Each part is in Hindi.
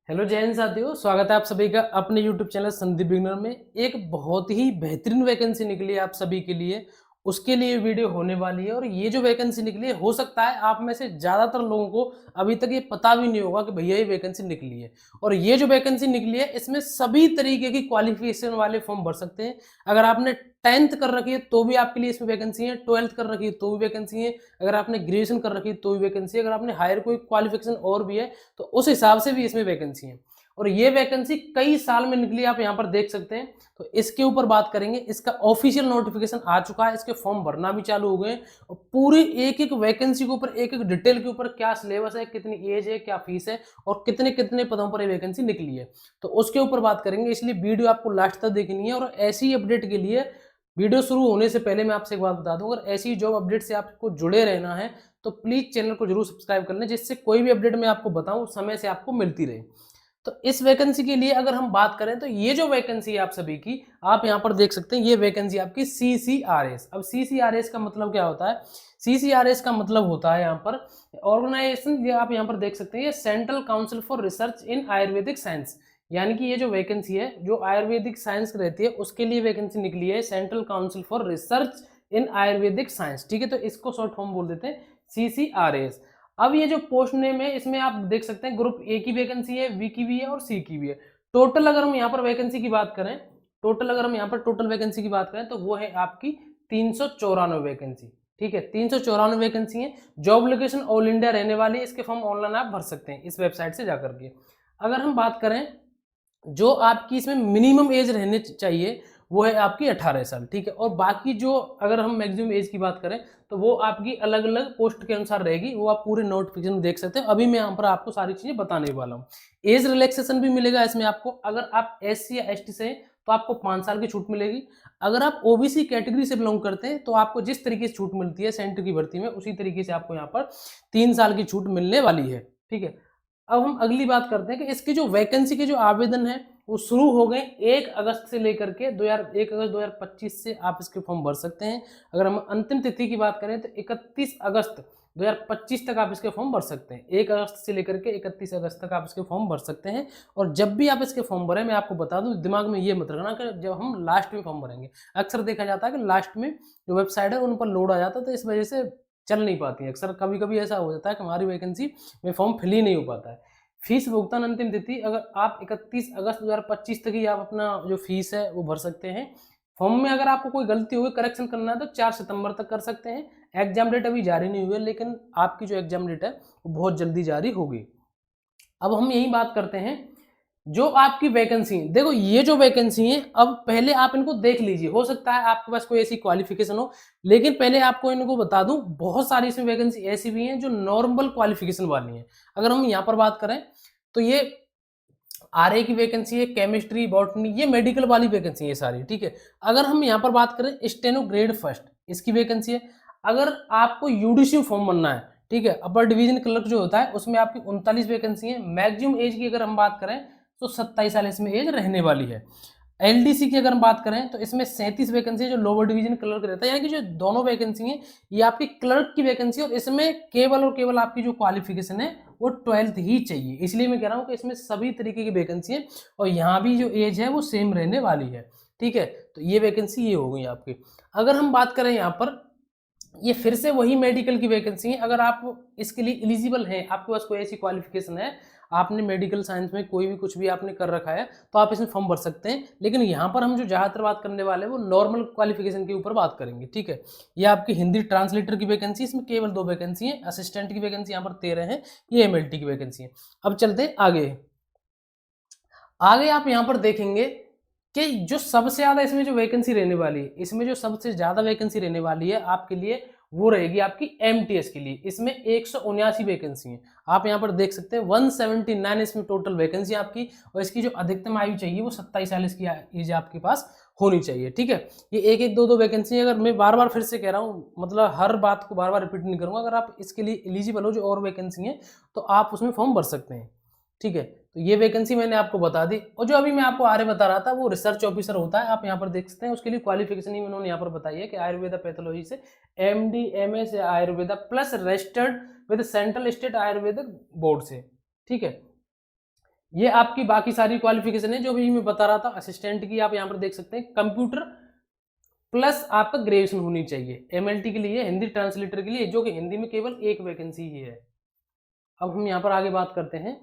हेलो जय हिंद साथियों, स्वागत है आप सभी का अपने YouTube चैनल संदीप बिगनर में। एक बहुत ही बेहतरीन वैकेंसी निकली है आप सभी के लिए, उसके लिए वीडियो होने वाली है। और ये जो वैकेंसी निकली है, हो सकता है आप में से ज़्यादातर लोगों को अभी तक ये पता भी नहीं होगा कि भैया ये वैकेंसी निकली है। और ये जो वैकेंसी निकली है, इसमें सभी तरीके की क्वालिफिकेशन वाले फॉर्म भर सकते हैं। अगर आपने 10th कर रखी है तो भी आपके लिए इसमें वैकेंसी है, 12th कर रखी है तो भी वैकेंसी है, अगर आपने ग्रेजुएशन कर रखी है तो भी वैकेंसी है, अगर आपने हायर कोई क्वालिफिकेशन और भी है तो उस हिसाब से भी इसमें वैकेंसी है। और ये वैकेंसी कई साल में निकली, आप यहाँ पर देख सकते हैं। तो इसके ऊपर बात करेंगे। इसका ऑफिशियल नोटिफिकेशन आ चुका है, इसके फॉर्म भरना भी चालू हो गए। और पूरी एक एक वैकेंसी के ऊपर, एक एक डिटेल के ऊपर, क्या सिलेबस है, कितनी एज है, क्या फीस है और कितने कितने पदों पर ये वैकेंसी निकली है, तो उसके ऊपर बात करेंगे। इसलिए वीडियो आपको लास्ट तक देखनी है। और ऐसी अपडेट के लिए वीडियो शुरू होने से पहले मैं आपसे एक बात बता दूं, अगर ऐसी जॉब अपडेट से आपको जुड़े रहना है तो प्लीज चैनल को जरूर सब्सक्राइब कर लें, जिससे कोई भी अपडेट मैं आपको बताऊं समय से आपको मिलती रहे। तो इस वैकेंसी के लिए अगर हम बात करें तो ये जो वैकेंसी है आप सभी की, आप यहां पर देख सकते हैं, ये वैकेंसी आपकी CCRS। अब CCRS का मतलब क्या होता है? CCRS का मतलब होता है यहाँ पर ऑर्गेनाइजेशन, ये आप यहाँ पर देख सकते हैं, ये central council for research in Ayurvedic science. यानी कि ये जो वैकेंसी है, जो आयुर्वेदिक साइंस रहती है उसके लिए वैकेंसी निकली है, central council for research in Ayurvedic science. ठीक है, तो इसको शॉर्ट फॉर्म बोल देते हैं CCRS। अब ये जो पोस्ट नेम है, इसमें आप देख सकते हैं ग्रुप ए की वैकेंसी है, बी की भी है और सी की भी है। टोटल अगर हम यहाँ पर वैकेंसी की बात करें, टोटल वैकेंसी की बात करें तो वो है आपकी 394 वैकेंसी। ठीक है, 394 वैकेंसी है। जॉब लोकेशन ऑल इंडिया रहने वाली है। इसके फॉर्म ऑनलाइन आप भर सकते हैं इस वेबसाइट से जाकर के। अगर हम बात करें, जो आपकी इसमें मिनिमम एज रहने चाहिए वो है आपकी 18 साल। ठीक है, और बाकी जो अगर हम मैक्सिमम एज की बात करें तो वो आपकी अलग अलग पोस्ट के अनुसार रहेगी, वो आप पूरे नोटिफिकेशन में देख सकते हैं। अभी मैं यहाँ पर आपको सारी चीजें बताने वाला हूँ। एज रिलैक्सेशन भी मिलेगा इसमें आपको। अगर आप SC या ST से हैं तो आपको 5 साल की छूट मिलेगी। अगर आप OBC कैटेगरी से बिलोंग करते हैं तो आपको जिस तरीके से छूट मिलती है सेंटर की भर्ती में, उसी तरीके से आपको यहाँ पर 3 साल की छूट मिलने वाली है। ठीक है, अब हम अगली बात करते हैं कि इसकी जो वैकेंसी के जो आवेदन है वो शुरू हो गए 1 अगस्त से लेकर के 1 अगस्त 2025 से आप इसके फॉर्म भर सकते हैं। अगर हम अंतिम तिथि की बात करें तो 31 अगस्त 2025 तक आप इसके फॉर्म भर सकते हैं। 1 अगस्त से लेकर के 31 अगस्त तक आप इसके फॉर्म भर सकते हैं। और जब भी आप इसके फॉर्म भरें, मैं आपको बता दूं, दिमाग में ये मत रखना कि जब हम लास्ट में फॉर्म भरेंगे। अक्सर देखा जाता है कि लास्ट में जो वेबसाइट है उन पर लोड आ जाता है, तो इस वजह से चल नहीं पाती है। अक्सर कभी कभी ऐसा हो जाता है कि हमारी वैकेंसी में फॉर्म फिल ही नहीं हो पाता है। फीस भुगतान अंतिम तिथि, अगर आप 31 अगस्त 2025 तक ही आप अपना जो फीस है वो भर सकते हैं। फॉर्म में अगर आपको कोई गलती हुई, करेक्शन करना है तो 4 सितंबर तक कर सकते हैं। एग्जाम डेट अभी जारी नहीं हुई है, लेकिन आपकी जो एग्जाम डेट है वो बहुत जल्दी जारी होगी। अब हम यही बात करते हैं, जो आपकी वैकेंसी, देखो ये जो वैकेंसी है, अब पहले आप इनको देख लीजिए। हो सकता है आपके पास कोई ऐसी क्वालिफिकेशन हो, लेकिन पहले आपको इनको बता दूं, बहुत सारी इसमें वैकेंसी ऐसी भी हैं जो नॉर्मल क्वालिफिकेशन वाली हैं। अगर हम यहाँ पर बात करें तो ये RA की वैकेंसी है, केमिस्ट्री, बॉटनी, ये मेडिकल वाली वैकेंसी है सारी। ठीक है, अगर हम यहाँ पर बात करें स्टेनो ग्रेड फर्स्ट, इसकी वैकेंसी है। अगर आपको UDC फॉर्म बनना है, ठीक है, अपर डिवीजन क्लर्क जो होता है, उसमें आपकी 39 वैकेंसी है। मैक्सिमम एज की अगर हम बात करें तो 27 साल इसमें एज रहने वाली है। LDC की अगर हम बात करें तो इसमें 37 वैकेंसी है, जो लोअर डिवीजन क्लर्क रहता है। यानी कि जो दोनों वैकेंसी है ये आपकी क्लर्क की वैकेंसी है, और इसमें केवल और केवल आपकी जो क्वालिफिकेशन है वो 12th ही चाहिए। इसलिए मैं कह रहा हूँ कि इसमें सभी तरीके की वैकेंसी है, और यहाँ भी जो एज है वो सेम रहने वाली है। ठीक है, तो ये वैकेंसी ये हो गई आपकी। अगर हम बात करें यहाँ पर, ये फिर से वही मेडिकल की वैकेंसी है। अगर आप इसके लिए एलिजिबल हैं, आपके पास कोई ऐसी क्वालिफिकेशन है, आपने मेडिकल साइंस में कोई भी कुछ भी आपने कर रखा है, तो आप इसमें फॉर्म भर सकते हैं। लेकिन यहाँ पर हम जो ज़्यादातर बात करने वाले हैं वो नॉर्मल क्वालिफिकेशन के ऊपर बात करेंगे। ठीक है, ये आपकी हिंदी ट्रांसलेटर की वैकेंसी, इसमें केवल 2 वैकेंसी है। असिस्टेंट की वैकेंसी यहाँ पर 13 है, ये MLT की वैकेंसी है। अब चलते हैं आगे। आगे आप यहाँ पर देखेंगे कि जो सबसे ज्यादा इसमें जो वैकेंसी रहने वाली है, इसमें जो सबसे ज्यादा वैकेंसी रहने वाली है आपके लिए, वो रहेगी आपकी MTS के लिए। इसमें 179 वैकेंसी है। आप यहाँ पर देख सकते हैं 179 इसमें टोटल वैकेंसी आपकी। और इसकी जो अधिकतम आयु चाहिए वो 27 साल इसकी एज आपके पास होनी चाहिए। ठीक है, ये एक एक दो वैकेंसी, अगर मैं बार बार फिर से कह रहा हूँ, मतलब हर बात को बार बार रिपीट नहीं करूंगा। अगर आप इसके लिए एलिजिबल हो, जो और वैकेंसी है, तो आप उसमें फॉर्म भर सकते हैं। ठीक है, तो ये वैकेंसी मैंने आपको बता दी। और जो अभी मैं आपको आर्य बता रहा था वो रिसर्च ऑफिसर होता है, आप यहाँ पर देख सकते हैं। उसके लिए क्वालिफिकेशन ही उन्होंने यहाँ पर बताई है कि आयुर्वेदा पैथोलॉजी से MD MS Ayurveda plus registered with central state Ayurvedic board से। ठीक है, ये आपकी बाकी सारी क्वालिफिकेशन है जो भी मैं बता रहा था असिस्टेंट की, आप यहाँ पर देख सकते हैं। कंप्यूटर प्लस आपका ग्रेजुएशन होनी चाहिए। एमएलटी के लिए, हिंदी ट्रांसलेटर के लिए, जो कि हिंदी में केवल एक वैकेंसी ही है। अब हम यहाँ पर आगे बात करते हैं।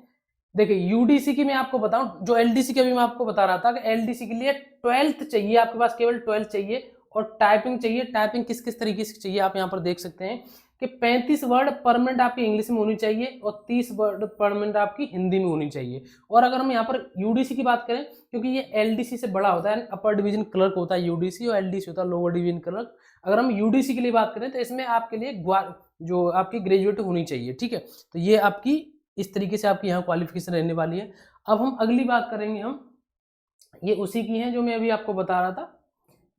देखिए यूडीसी की मैं आपको बताऊं, जो एलडीसी की अभी मैं आपको बता रहा था कि एलडीसी के लिए 12th चाहिए, आपके पास केवल 12th चाहिए। और टाइपिंग चाहिए। टाइपिंग किस किस तरीके से चाहिए आप यहाँ पर देख सकते हैं कि 35 वर्ड पर मिनट आपकी इंग्लिश में होनी चाहिए और 30 वर्ड पर मिनट आपकी हिंदी में होनी चाहिए। और अगर हम यहाँ पर यूडीसी की बात करें, क्योंकि ये एलडीसी से बड़ा होता है, अपर डिवीजन क्लर्क होता है यूडीसी, और एलडीसी होता है लोअर डिवीजन क्लर्क। अगर हम यूडीसी के लिए बात करें तो इसमें आपके लिए जो आपकी ग्रेजुएट होनी चाहिए, ठीक है। तो ये आपकी इस तरीके से आपकी यहाँ क्वालिफिकेशन रहने वाली है। अब हम अगली बात करेंगे, हम ये उसी की है जो मैं अभी आपको बता रहा था,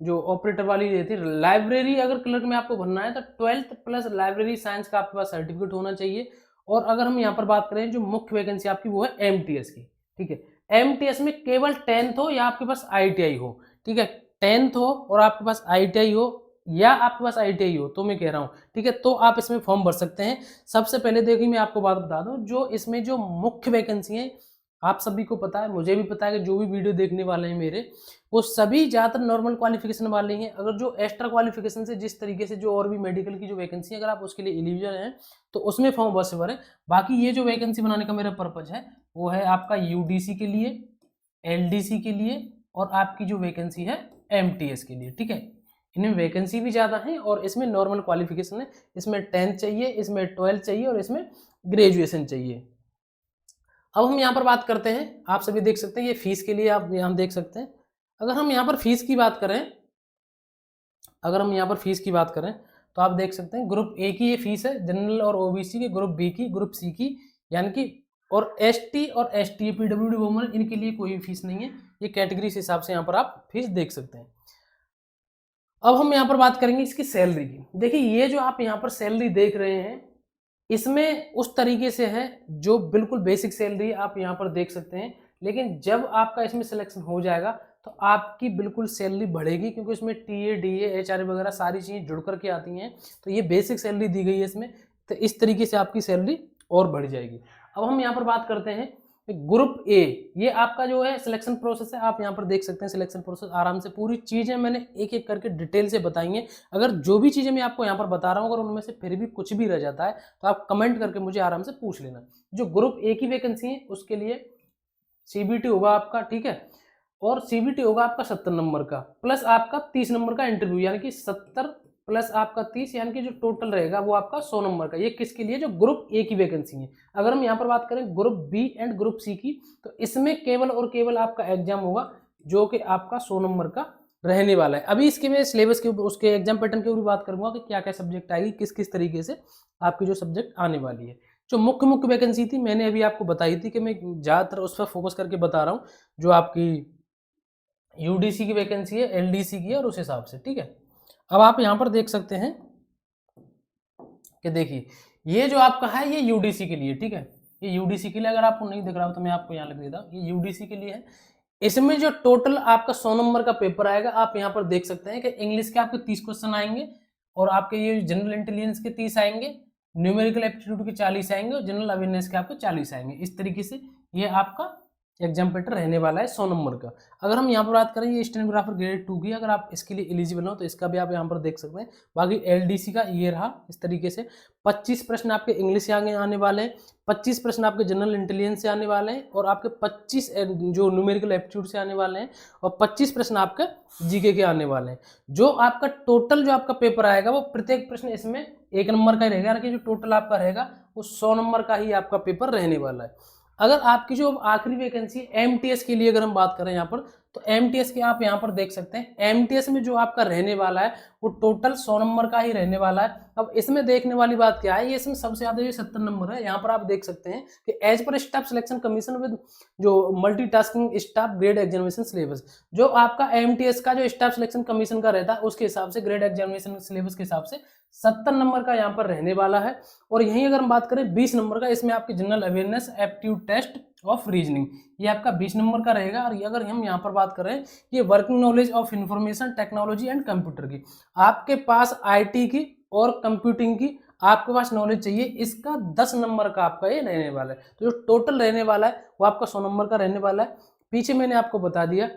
जो ऑपरेटर वाली रहती है। लाइब्रेरी अगर क्लर्क में आपको भरना है तो 12th प्लस लाइब्रेरी साइंस का आपके पास सर्टिफिकेट होना चाहिए। और अगर हम यहाँ पर बात करें जो मुख्य वैकेंसी आपकी वो है एमटीएस की, ठीक है। एमटीएस में केवल 10th हो या आपके पास आईटीआई हो, ठीक है। 10th हो और आपके पास आईटीआई हो, या आपके पास आईटीआई हो, तो मैं कह रहा हूँ, ठीक है, तो आप इसमें फॉर्म भर सकते हैं। सबसे पहले देखिए मैं आपको बात बता दूं, जो इसमें जो मुख्य वैकेंसी है, आप सभी को पता है, मुझे भी पता है कि जो भी वीडियो देखने वाले हैं मेरे, वो सभी ज़्यादातर नॉर्मल क्वालिफिकेशन वाले हैं। अगर जो एक्स्ट्रा क्वालिफिकेशन से जिस तरीके से जो और भी मेडिकल की जो वैकेंसी है, अगर आप उसके लिए एलिजिबल हैं तो उसमें फॉर्म बस भरें। बाकी ये जो वैकेंसी बनाने का मेरा पर्पज है वो है आपका यूडीसी के लिए, एलडीसी के लिए, और आपकी जो वैकेंसी है एमटीएस के लिए, ठीक है। इनमें वैकेंसी भी ज़्यादा है और इसमें नॉर्मल क्वालिफिकेशन है। इसमें 10th चाहिए, इसमें 12th चाहिए और इसमें ग्रेजुएशन चाहिए। अब हम यहाँ पर बात करते हैं, आप सभी देख सकते हैं ये फीस के लिए आप यहाँ देख सकते हैं। अगर हम यहाँ पर फीस की बात करें, अगर हम यहाँ पर फीस की बात करें तो आप देख सकते हैं ग्रुप ए की ये फीस है, जनरल और ओबीसी की, ग्रुप बी की, ग्रुप सी की, यानी कि, और एसटी और एसटी पीडब्ल्यूडी वुमेन इनके लिए कोई भी फीस नहीं है। ये कैटेगरी के हिसाब से यहाँ पर आप फीस देख सकते हैं। अब हम यहाँ पर बात करेंगे इसकी सैलरी की। देखिए ये जो आप यहाँ पर सैलरी देख रहे हैं, इसमें उस तरीके से है जो बिल्कुल बेसिक सैलरी आप यहाँ पर देख सकते हैं, लेकिन जब आपका इसमें सिलेक्शन हो जाएगा तो आपकी बिल्कुल सैलरी बढ़ेगी, क्योंकि इसमें टीए, डीए, एचआर वगैरह सारी चीज़ें जुड़ करके आती हैं। तो ये बेसिक सैलरी दी गई है इसमें, तो इस तरीके से आपकी सैलरी और बढ़ जाएगी। अब हम यहाँ पर बात करते हैं ग्रुप ए। ये आपका जो है सिलेक्शन प्रोसेस है, आप यहाँ पर देख सकते हैं सिलेक्शन प्रोसेस आराम से, पूरी चीज़ें मैंने एक एक करके डिटेल से बताई हैं। अगर जो भी चीज़ें मैं आपको यहाँ पर बता रहा हूँ अगर उनमें से फिर भी कुछ भी रह जाता है तो आप कमेंट करके मुझे आराम से पूछ लेना। जो ग्रुप ए की वैकेंसी है उसके लिए सीबीटी होगा आपका, ठीक है, और सीबीटी होगा आपका 70 नंबर का, प्लस आपका 30 नंबर का इंटरव्यू, यानी कि 70 प्लस आपका 30, यानी कि जो टोटल रहेगा वो आपका 100 नंबर का। ये किसके लिए? जो ग्रुप ए की वैकेंसी है। अगर हम यहाँ पर बात करें group B and group C की, तो इसमें केवल और केवल आपका एग्जाम होगा जो कि आपका 100 नंबर का रहने वाला है। अभी इसके मैं सिलेबस के ऊपर, उसके एग्जाम पैटर्न के ऊपर बात करूंगा कि क्या क्या सब्जेक्ट आएगी, किस किस तरीके से आपकी जो सब्जेक्ट आने वाली है। जो मुख्य मुख्य वैकेंसी थी मैंने अभी आपको बताई थी कि मैं ज़्यादातर उस पर फोकस करके बता रहा हूँ, जो आपकी यूडीसी की वैकेंसी है, एलडीसी की है, और उस हिसाब से, ठीक है। अब आप यहाँ पर देख सकते हैं कि देखिए ये जो आपका है ये यूडीसी के लिए, ठीक है, ये यूडीसी के लिए, अगर आपको नहीं दिख रहा हो तो मैं आपको यहाँ लिख देता हूँ, ये यूडीसी के लिए है। इसमें जो टोटल आपका 100 नंबर का पेपर आएगा, आप यहाँ पर देख सकते हैं कि इंग्लिश के आपके 30 क्वेश्चन आएंगे, और आपके ये जनरल इंटेलिजेंस के 30 आएंगे, न्यूमेरिकल एप्टीट्यूड के 40 आएंगे, और जनरल अवेयरनेस के आपके 40 आएंगे। इस तरीके से ये आपका एग्जाम पैटर्न रहने वाला है 100 नंबर का। अगर हम यहाँ पर बात करें ये स्टेनोग्राफर ग्रेड 2 की, अगर आप इसके लिए एलिजिबल हो तो इसका भी आप यहाँ पर देख सकते हैं। बाकी एलडीसी का ये रहा इस तरीके से, 25 प्रश्न आपके इंग्लिश से आगे आने वाले हैं, 25 प्रश्न आपके जनरल इंटेलिजेंस से आने वाले हैं, और आपके 25 जो न्यूमेरिकल एप्टीट्यूड से आने वाले हैं, और 25 प्रश्न आपके जीके के आने वाले हैं। जो आपका टोटल जो आपका पेपर आएगा वो प्रत्येक प्रश्न इसमें 1 नंबर का ही रहेगा, यानी कि जो टोटल आपका रहेगा वो 100 नंबर का ही आपका पेपर रहने वाला है। अगर आपकी जो आखिरी वैकेंसी एमटीएस के लिए अगर हम बात करें यहाँ पर, तो एमटीएस के आप यहाँ पर देख सकते हैं, एमटीएस में जो आपका रहने वाला है वो टोटल 100 नंबर का ही रहने वाला है। अब इसमें देखने वाली बात क्या है, ये इसमें सबसे ज्यादा ये 70 नंबर है। यहाँ पर आप देख सकते हैं कि as per staff selection commission with जो multitasking staff grade examination syllabus, जो आपका एमटीएस का जो स्टाफ सिलेक्शन कमीशन का रहता है उसके हिसाब से ग्रेड एग्जामिनेशन सिलेबस के हिसाब से 70 नंबर का यहाँ पर रहने वाला है। और यहीं अगर हम बात करें 20 नंबर का, इसमें आपकी general awareness aptitude test of reasoning, ये आपका 20 नंबर का रहेगा। और अगर हम यहाँ पर बात करें ये working knowledge of information technology and computer की, आपके पास आईटी की और कंप्यूटिंग की आपके पास नॉलेज चाहिए, इसका 10 नंबर का आपका ये रहने वाला है। तो जो टोटल रहने वाला है वो आपका 100 नंबर का रहने वाला है। पीछे मैंने आपको बता दिया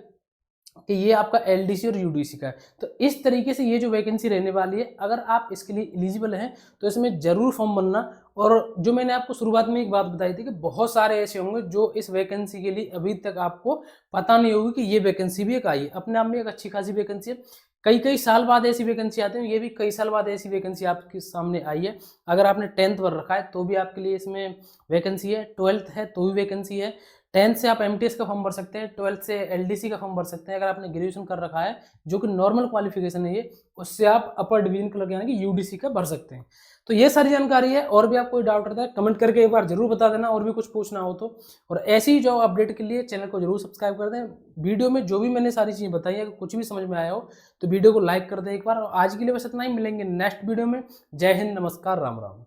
कि ये आपका एलडीसी और यूडीसी का है। तो इस तरीके से ये जो वैकेंसी रहने वाली है, अगर आप इसके लिए एलिजिबल हैं तो इसमें जरूर फॉर्म भरना। और जो मैंने आपको शुरुआत में एक बात बताई थी कि बहुत सारे ऐसे होंगे जो इस वैकेंसी के लिए अभी तक आपको पता नहीं होगी कि ये वैकेंसी भी एक आई है। अपने आप में एक अच्छी खासी वैकेंसी है। कई कई साल बाद ऐसी वैकेंसी आती है, ये भी कई साल बाद ऐसी वैकेंसी आपके सामने आई है। अगर आपने 10th भर रखा है तो भी आपके लिए इसमें वैकेंसी है, 12th है तो भी वैकेंसी है, 10th से आप एमटीएस का फॉर्म भर सकते हैं, 12th से एलडीसी का फॉर्म भर सकते हैं। अगर आपने ग्रेजुएशन कर रखा है जो कि नॉर्मल क्वालिफिकेशन है ये, उससे आप अपर डिवीजन क्लर्क यानी कि यूडीसी का भर सकते हैं। तो ये सारी जानकारी है। और भी आप कोई डाउट रहता है कमेंट करके एक बार जरूर बता देना, और भी कुछ पूछना हो तो। और ऐसी ही जॉब अपडेट के लिए चैनल को जरूर सब्सक्राइब कर दें। वीडियो में जो भी मैंने सारी चीज़ें बताई है, कुछ भी समझ में आया हो तो वीडियो को लाइक कर दें एक बार। और आज के लिए बस इतना ही, मिलेंगे नेक्स्ट वीडियो में। जय हिंद, नमस्कार, राम राम।